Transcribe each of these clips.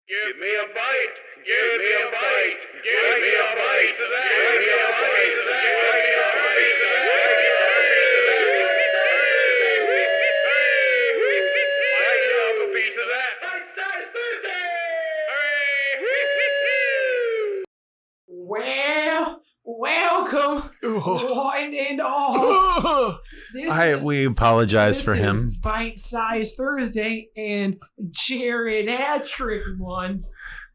Give me a bite. Give me a bite. Give me a bite of that. Give me a bite of that. Give me a bite of that. Give me a piece of that. Bite me off a piece of that. Bite-sized Thursday. Well, welcome, one and all. We apologize for him. This is Bite-sized Thursday and Jared-atric month.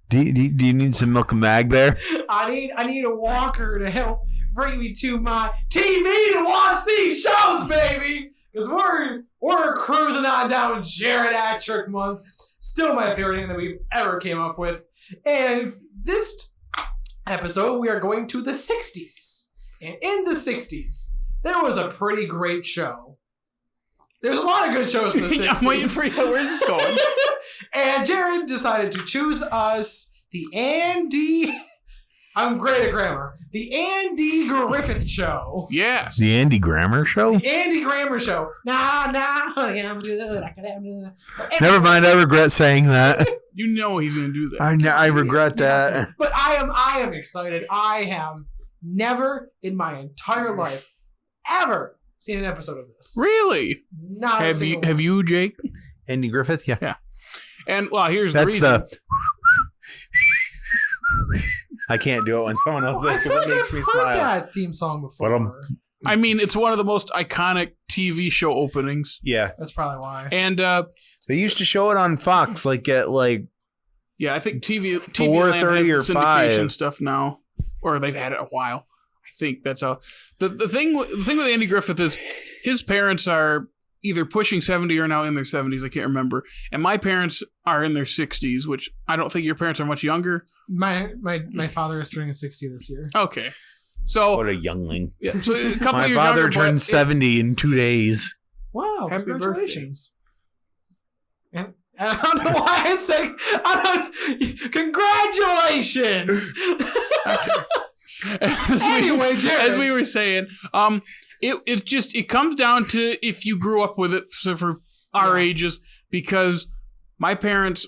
Do you need some milk and mag there? I need a walker to help bring me to my TV to watch these shows, baby. Because we're cruising on down Jared-atric month. Still my favorite thing that we've ever came up with. And this episode, we are going to the 60s. And in the 60s, there was a pretty great show. There's a lot of good shows in the 60s. I'm waiting for you. Where's this going? And Jared decided to choose us the Andy... I'm great at grammar. The Andy Griffith Show. Yes. The Andy Grammer Show? The Andy Grammer Show. Nah, honey, I'm good. I could have good. Never mind, I regret saying that. You know he's going to do that. I regret that. But I am excited. I have never in my entire life ever seen an episode of this. Really? Not a single Have one. you, Jake? Andy Griffith? Yeah. Yeah. And, well, here's That's the reason. I can't do it when someone else does I it feel because like it makes I've me heard smile. that theme song before. I mean, it's one of the most iconic TV show openings. Yeah. That's probably why. And, They used to show it on Fox, like at yeah, I think TV 4:30 Land or has the syndication 5. stuff now. Or they've had it a while. I think that's how. The thing with Andy Griffith is his parents are either pushing 70 or now in their 70s. I can't remember. And my parents are in their 60s, which I don't think your parents are much younger. My father is turning 60 this year. Okay. So what a youngling. yeah, so a couple My years father younger, turned but 70 in 2 days. Wow, Happy congratulations. And I don't know why I said congratulations. Anyway, Jared. As we were saying, it comes down to if you grew up with it. So for our ages, because my parents,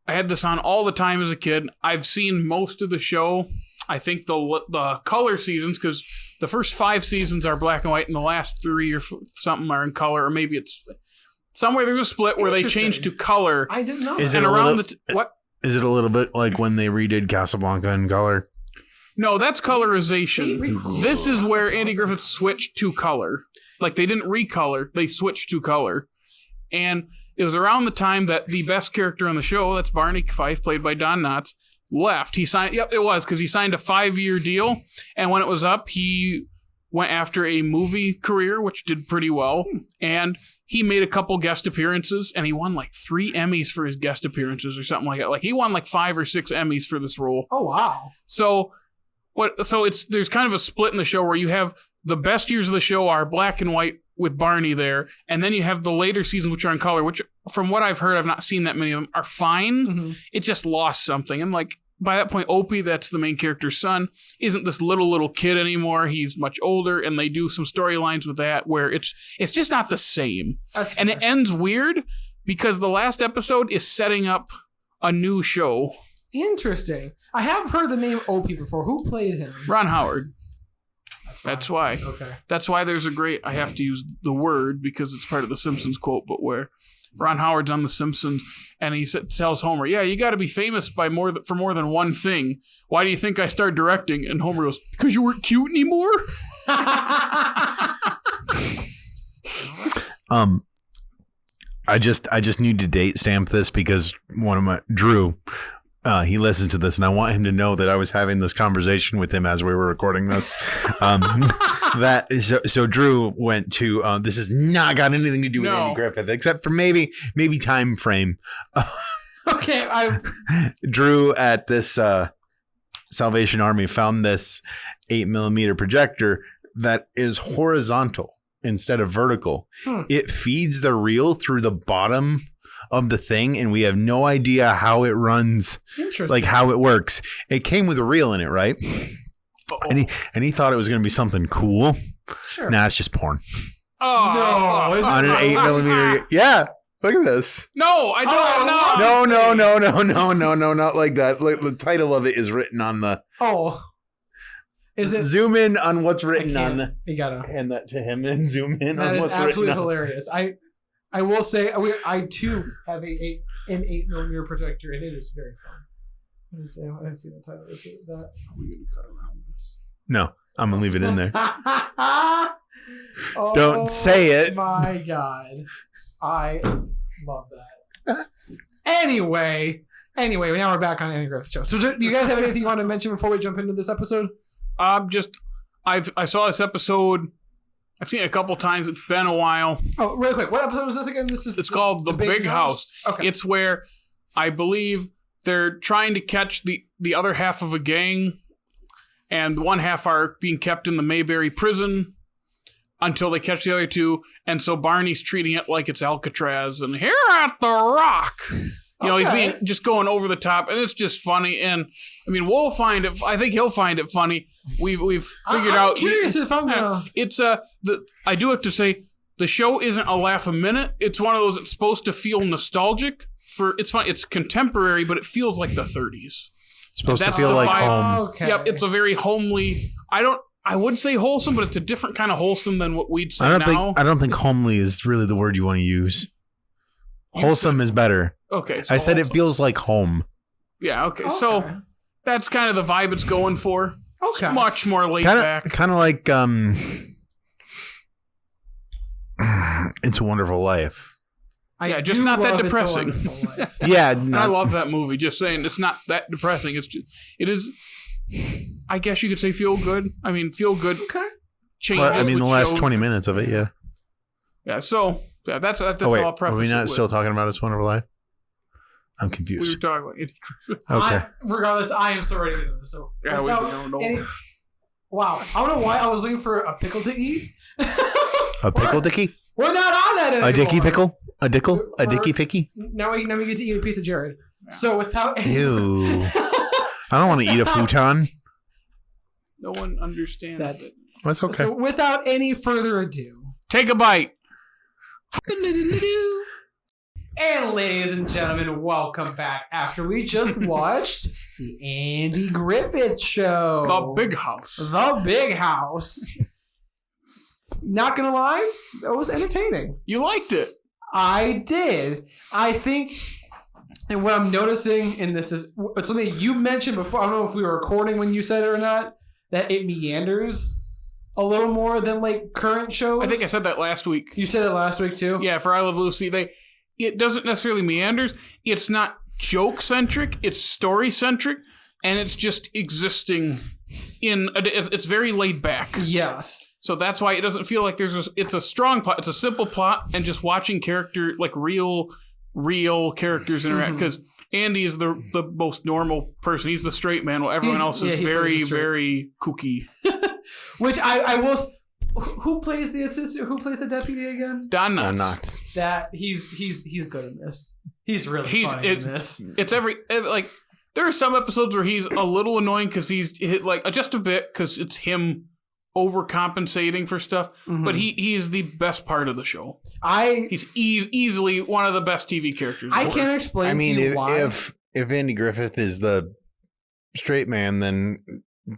I had this on all the time as a kid. I've seen most of the show. I think the color seasons, because the first 5 seasons are black and white, and the last 3 or something are in color, or maybe it's somewhere there's a split where they change to color. I didn't know. Is that. it and a around little- what? Is it a little bit like when they redid Casablanca in color? No, that's colorization. They This is where Andy Griffith switched to color. Like, they didn't recolor, they switched to color. And it was around the time that the best character on the show, that's Barney Fife, played by Don Knotts, left. He signed, it was, because he signed a 5-year deal, and when it was up, he went after a movie career, which did pretty well, and he made a couple guest appearances, and he won like 3 Emmys for his guest appearances or something like that. Like, he won like 5 or 6 Emmys for this role. Oh wow. So there's kind of a split in the show where you have the best years of the show are black and white with Barney there, and then you have the later seasons which are in color, which from what I've heard, I've not seen that many of them, are fine. Mm-hmm. It just lost something. And like by that point, Opie, that's the main character's son, isn't this little kid anymore. He's much older, and they do some storylines with that where it's just not the same. That's And fair. it ends weird because the last episode is setting up a new show. Interesting. I have heard the name Opie before. Who played him? Ron Howard. That's why. Okay. That's why there's a great, I have to use the word because it's part of the Simpsons quote, but where Ron Howard's on the Simpsons and he tells Homer, yeah, you got to be famous for more than one thing. Why do you think I started directing? And Homer goes, because you weren't cute anymore? I just need to date stamp this because one of my Drew, he listened to this, and I want him to know that I was having this conversation with him as we were recording this. So Drew went to this has not got anything to do with Andy Griffith, except for maybe time frame. Okay, Drew at this Salvation Army found this 8mm projector that is horizontal instead of vertical. It feeds the reel through the bottom of the thing, and we have no idea how it runs, like how it works. It came with a reel in it, right? And he thought it was going to be something cool. Sure. Nah, it's just porn. Oh, No, On an 8mm. Yeah. Look at this. No, I don't. Oh, No, not like that. Like, the title of it is written on the. Oh. Is it? Zoom in on what's written on the. You gotta Hand that to him and zoom in that on is what's absolutely written on. hilarious. I will say I too have an 8mm projector, and it is very fun. I see the title. Is it that? No, I'm gonna leave it in there. Oh, Don't say it. My God, I love that. Anyway, now we're back on Andy Griffith's show. So, do you guys have anything you want to mention before we jump into this episode? I saw this episode. I've seen it a couple times. It's been a while. Oh, really quick, what episode is this again? It's called The Big House. Okay, It's where I believe they're trying to catch the other half of a gang, and one half are being kept in the Mayberry prison until they catch the other two. And so Barney's treating it like it's Alcatraz, and here at the Rock, he's being just going over the top, and it's just funny. And I mean, we'll find it. I think he'll find it funny. We've figured out. I'm curious if I'm gonna. It's I do have to say, the show isn't a laugh a minute. It's one of those. It's supposed to feel nostalgic. It's fun. It's contemporary, but it feels like the 30s. It's supposed to That's feel the like vibe. home. Okay. Yep, it's a very homely. I would say wholesome, but it's a different kind of wholesome than what we'd say now. I don't think homely is really the word you want to use. Wholesome is better. Okay, so I said wholesome. it feels like home. Yeah. Okay. So that's kind of the vibe it's going for. Okay. It's much more laid back. Kind of like It's a Wonderful Life. Just not that depressing. Yeah, And I love that movie. Just saying, it's not that depressing. It is. I guess you could say feel good. I mean, feel good. Okay. Changes. Well, I mean, the with last shows. 20 minutes of it, yeah. Yeah. So that's Oh wait, all I'll preface are we it not with. still talking about It's a Wonderful Life? I'm We were confused. talking about Andy Griffith. Okay. Regardless, I am still ready to do this. So Yeah, without wow, I don't know why I was looking for a pickle to eat. A pickle dicky? We're not on that anymore. A dicky pickle? A dickle? A dicky picky? Now we get to eat a piece of Jared. So without Ew. I don't want to eat a futon. No one understands That's- it. That's okay. So without any further ado, Take a bite. and ladies and gentlemen, welcome back after we just watched the Andy Griffith show. The Big House. The Big House. Not gonna lie, it was entertaining. You liked it. I did. I think, and what I'm noticing, and this is it's something you mentioned before. I don't know if we were recording when you said it or not. That it meanders a little more than like current shows. I think I said that last week. You said it last week too. Yeah, for I Love Lucy, it doesn't necessarily meanders. It's not joke centric. It's story centric, and it's just existing it's very laid back. Yes. So that's why it doesn't feel like it's a strong plot. It's a simple plot, and just watching real characters interact. Because Andy is the most normal person. He's the straight man, while everyone else is very, very kooky. Which I will. Who plays the assistant? Who plays the deputy again? Don Knotts. That he's good in this. He's really funny in this. It's like there are some episodes where he's a little annoying because he's like just a bit because it's him overcompensating for stuff. But he is the best part of the show. He's easily one of the best TV characters. I can't explain. I mean, to you why. if Andy Griffith is the straight man, then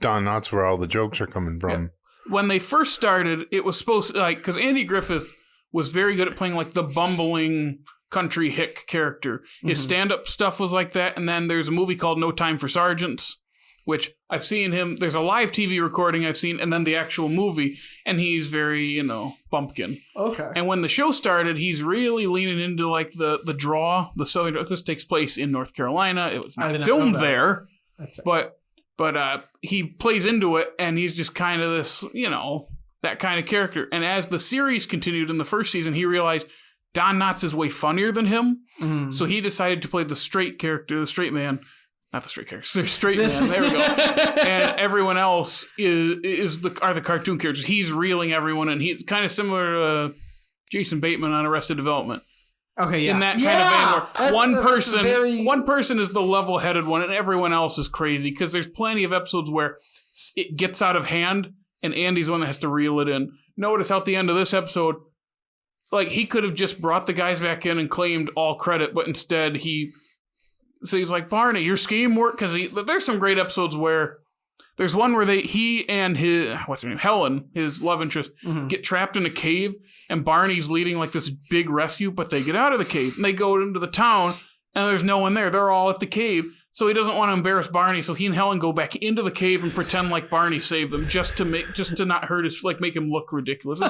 Don Knotts where all the jokes are coming from. Yeah. When they first started, it was supposed to, because Andy Griffith was very good at playing like the bumbling country hick character. His stand-up stuff was like that, and then there's a movie called No Time for Sergeants, which I've seen him. There's a live TV recording I've seen, and then the actual movie, and he's very, bumpkin. Okay. And when the show started, he's really leaning into like the draw, the southern. This takes place in North Carolina. It was not filmed there, That's right. but he plays into it, and he's just kind of this, that kind of character. And as the series continued in the first season, he realized Don Knotts is way funnier than him. So he decided to play the straight character, the straight man. Not the straight character, the straight man. There we go. And everyone else are the cartoon characters. He's reeling everyone, and he's kind of similar to Jason Bateman on Arrested Development. Okay, yeah. In that kind of vein where one person is the level-headed one, and everyone else is crazy. Because there's plenty of episodes where it gets out of hand, and Andy's the one that has to reel it in. Notice how at the end of this episode, like he could have just brought the guys back in and claimed all credit, but instead he's like, Barney, your scheme worked, because there's some great episodes where there's one where he and his Helen, his love interest, get trapped in a cave, and Barney's leading like this big rescue, but they get out of the cave and they go into the town and there's no one there. They're all at the cave. So he doesn't want to embarrass Barney, so he and Helen go back into the cave and pretend like Barney saved them, just to not hurt his, like, make him look ridiculous.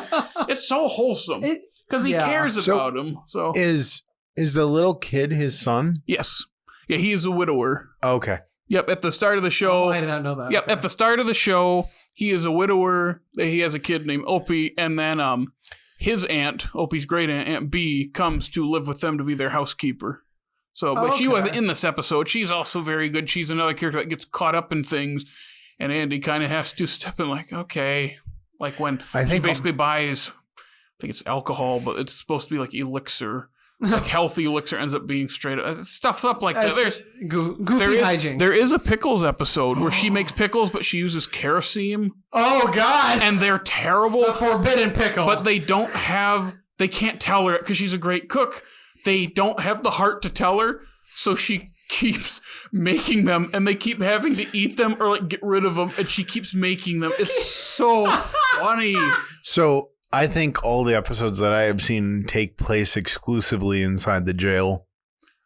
It's so wholesome because he cares about him. So is the little kid his son? Yes, yeah, he is a widower. Okay. Yep, at the start of the show. Oh, I did not know that. Yep, at the start of the show, he is a widower. He has a kid named Opie, and then his aunt, Opie's great aunt, Aunt B, comes to live with them to be their housekeeper. So, but she wasn't in this episode. She's also very good. She's another character that gets caught up in things, and Andy kind of has to step in, like, okay, like when he basically buys, I think it's alcohol, but it's supposed to be like elixir. Like healthy elixir ends up being straight up stuff up like that. There's goofy hijinks. There is a pickles episode where she makes pickles, but she uses kerosene. Oh God! And they're terrible. The forbidden pickle. But they can't tell her because she's a great cook. They don't have the heart to tell her, so she keeps making them, and they keep having to eat them or like get rid of them, and she keeps making them. It's so funny. So I think all the episodes that I have seen take place exclusively inside the jail.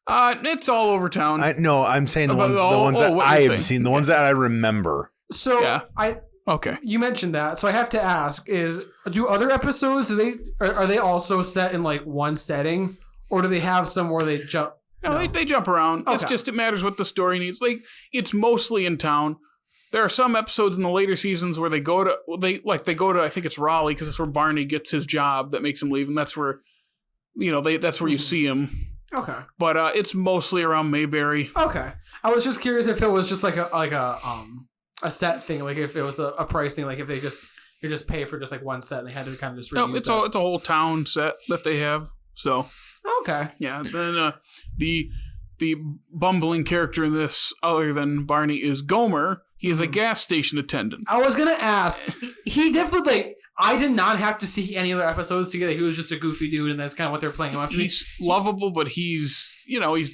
It's all over town. I'm saying the ones that I have seen, the ones that I remember. So yeah. Okay. You mentioned that, so I have to ask: do other episodes are they also set in like one setting, or do they have some where they jump? No, they jump around. Okay. It matters what the story needs. Like it's mostly in town. There are some episodes in the later seasons where they go to I think it's Raleigh, because that's where Barney gets his job that makes him leave, and that's where that's where you see him. Okay. But it's mostly around Mayberry. Okay. I was just curious if it was just like a set thing, like if it was a price thing, like if they just pay for just like one set and they had to kind of just reuse it's a whole town set that they have. So okay. Yeah. Then the bumbling character in this, other than Barney, is Gomer. He is a gas station attendant. I was going to ask, he definitely, I did not have to see any other episodes to get that he was just a goofy dude, and that's kind of what they're playing him up to. He's lovable, but he's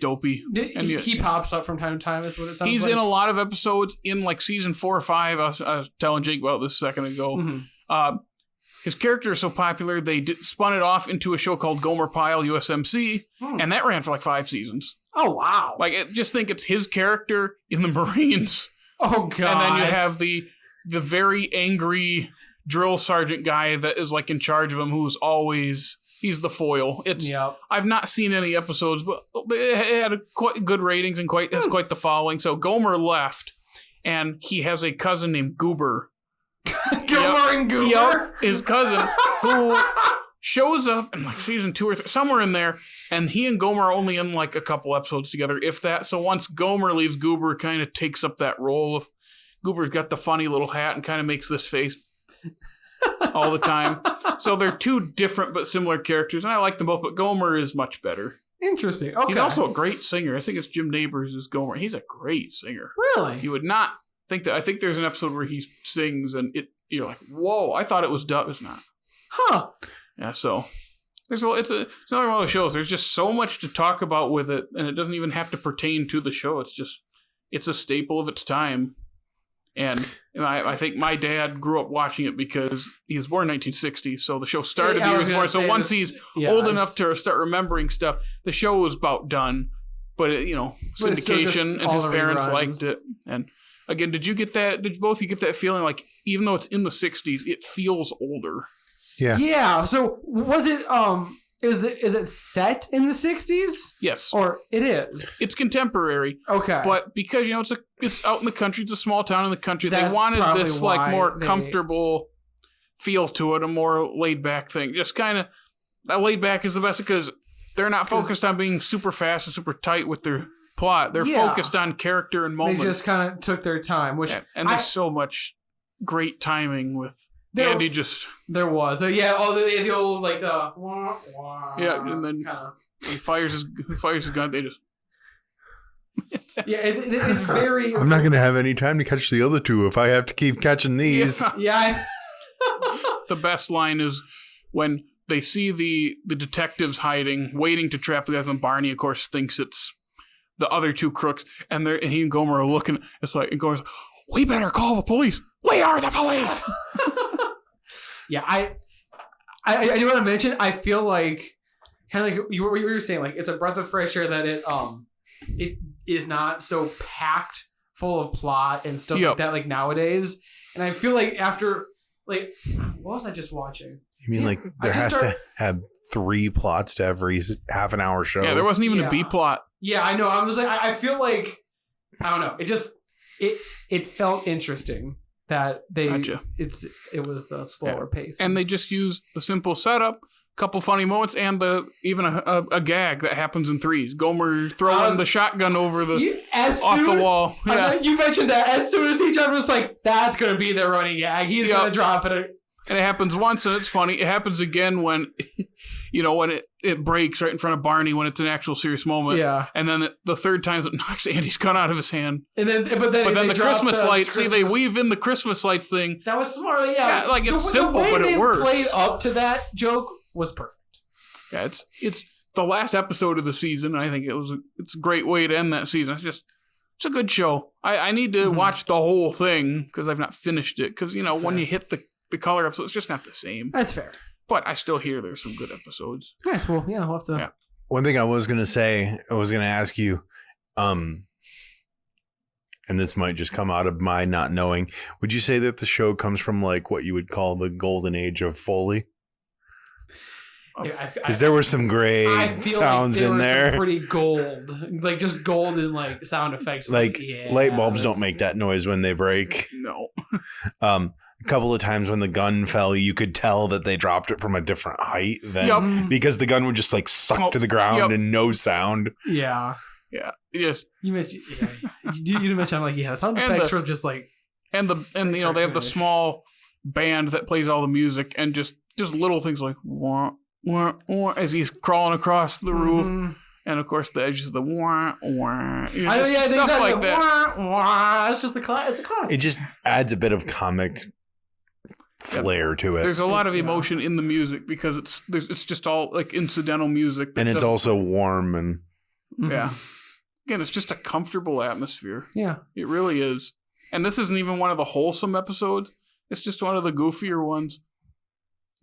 dopey. He pops up from time to time, is what it sounds like. He's in a lot of episodes in like season 4 or 5. I was telling Jake about this a second ago. Mm-hmm. His character is so popular, they spun it off into a show called Gomer Pyle USMC, and that ran for like 5 seasons. Oh, wow. Like, just think it's his character in the Marines. Oh, God. And then you have the very angry drill sergeant guy that is like in charge of him, who's always, he's the foil. I've not seen any episodes, but it had quite good ratings and has quite the following. So Gomer left, and he has a cousin named Goober. Gomer and Goober? Yep, his cousin, who shows up in like season 2 or 3, somewhere in there, and he and Gomer are only in like a couple episodes together, if that. So once Gomer leaves, Goober kind of takes up that role of, Goober's got the funny little hat and kind of makes this face all the time. So they're 2 different but similar characters, and I like them both, but Gomer is much better. Interesting. Okay. He's also a great singer. I think it's Jim Nabors is Gomer. He's a great singer. Really? You would not think that. I think there's an episode where he sings, and you're like, whoa, I thought it was dub. It's not. Huh. Yeah, so it's another one of those shows. There's just so much to talk about with it, and it doesn't even have to pertain to the show. It's a staple of its time. And I think my dad grew up watching it because he was born in 1960, so the show started the year he was born. So once he's old enough to start remembering stuff, the show was about done. But syndication, and his parents liked it. And again, did you get that? Did both of you get that feeling like even though it's in the 60s, it feels older? Yeah. Yeah. So was it is it set in the 60s? Yes. Or it is? It's contemporary. Okay. But because it's out in the country, it's a small town in the country, they wanted this like more comfortable feel to it, a more laid back thing. Just kind of laid back is the best, because they're not focused on being super fast and super tight with their plot. They're focused on character and moment. They just kind of took their time, and there's so much great timing with Andy. There was the old like the and then he fires his gun. They just it's very. I'm not going to have any time to catch the other 2 if I have to keep catching these. Yeah. The best line is when they see the detectives hiding, waiting to trap the guys, and Barney, of course, thinks it's the other two crooks, and he and Gomer are looking. It's like, and Gomer's, we better call the police. We are the police. Yeah, I do want to mention, I feel like, kind of like you were saying, like, it's a breath of fresh air that it is not so packed full of plot and stuff like that, like nowadays. And I feel like after, like, what was I just watching? You mean like there has to have 3 plots to every half an hour show? Yeah, there wasn't even a B plot. Yeah, I know. I was like, I feel like, I don't know. It just, it felt interesting that it was the slower pace. And they just use the simple setup, couple funny moments, and even a gag that happens in 3s. Gomer throwing the shotgun over off the wall. Yeah. You mentioned that as soon as he jumped, it was like, that's going to be their running gag. He's going to drop it. And it happens once, and it's funny. It happens again when, when it breaks right in front of Barney when it's an actual serious moment. Yeah. And then the third time it knocks Andy's gun out of his hand. And then, but then the Christmas lights. See, they weave in the Christmas lights thing. That was smart. Yeah, like it's simple, but it works. The way they played up to that joke was perfect. Yeah, it's the last episode of the season. And I think it's a great way to end that season. It's a good show. I need to watch the whole thing because I've not finished it. Because when you hit the color episode, it's just not the same. That's fair. But I still hear there's some good episodes. Nice. Well, yeah, we'll have to. Yeah. One thing I was going to say, I was going to ask you, and this might just come out of my not knowing, would you say that the show comes from like what you would call the golden age of Foley? Because there were some great sounds in there. Pretty gold, like just golden, like sound effects. Like light bulbs don't make that noise when they break. No. A couple of times when the gun fell, you could tell that they dropped it from a different height because the gun would just like suck to the ground and no sound. Yeah. Yeah. Yes. You mentioned, I'm like, the sound effects were just like, and they have the small band that plays all the music and just little things like wah, wah, wah, as he's crawling across the roof. And of course, the edges of the wah, wah. Stuff like that. Wah, wah. It's just it's a classic. It just adds a bit of comic flair to it. There's a lot of emotion in the music because it's just all like incidental music. And it's also warm and Again, it's just a comfortable atmosphere. Yeah. It really is. And this isn't even one of the wholesome episodes. It's just one of the goofier ones.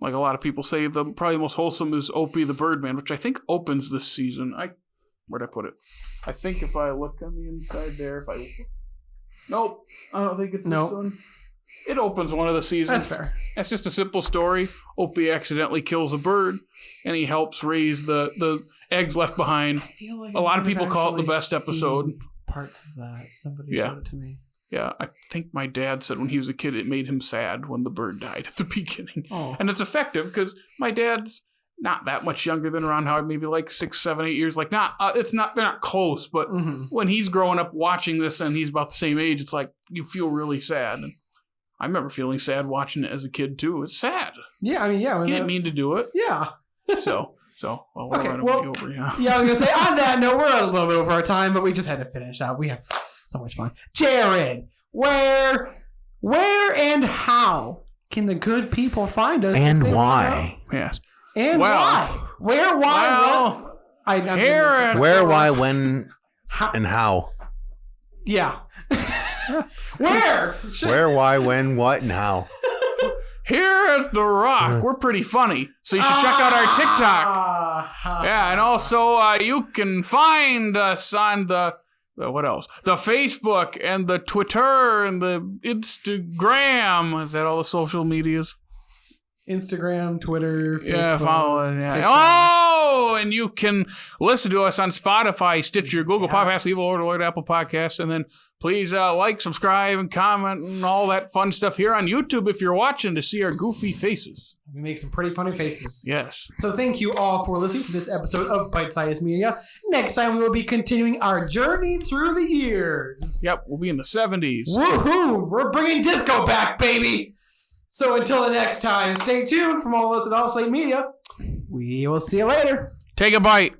Like a lot of people say, probably the most wholesome is Opie the Birdman, which I think opens this season. Where'd I put it? I think if I look on the inside there, nope, I don't think it's this one. It opens one of the seasons. That's fair. It's just a simple story. Opie accidentally kills a bird, and he helps raise the eggs left behind. I feel like a lot of people call it the best episode. Parts of that. Somebody showed it to me. Yeah, I think my dad said when he was a kid it made him sad when the bird died at the beginning. Oh. And it's effective because my dad's not that much younger than Ron Howard, maybe like 6, 7, 8 years. Like they're not close, but when he's growing up watching this and he's about the same age, it's like you feel really sad. And I remember feeling sad watching it as a kid too. It's sad. Yeah, I mean, yeah. He didn't mean to do it. Yeah. We're running way over, yeah. Yeah, I was gonna say on that note, we're a little bit over our time, but we just had to finish out. We have so much fun. Jared, where and how can the good people find us? And why? Yes. And why? Where, why, what? Where, why, when, and how? Yeah. Where? Where, why, when, what, and how? Here at The Rock, we're pretty funny, so you should check out our TikTok. Yeah, and also you can find us on the what else? The Facebook and the Twitter and the Instagram. Is that all the social medias? Instagram, Twitter, Facebook. Yeah, follow it. Yeah. Oh, and you can listen to us on Spotify, Stitcher, Google Podcasts, Evil Lord, Apple Podcasts, and then please like, subscribe, and comment, and all that fun stuff here on YouTube if you're watching to see our goofy faces. We make some pretty funny faces. Yes. So thank you all for listening to this episode of Bite Size Media. Next time we will be continuing our journey through the years. Yep, we'll be in the 70s. Woohoo! We're bringing disco back, baby! So until the next time, stay tuned from all of us at All Slate Media. We will see you later. Take a bite.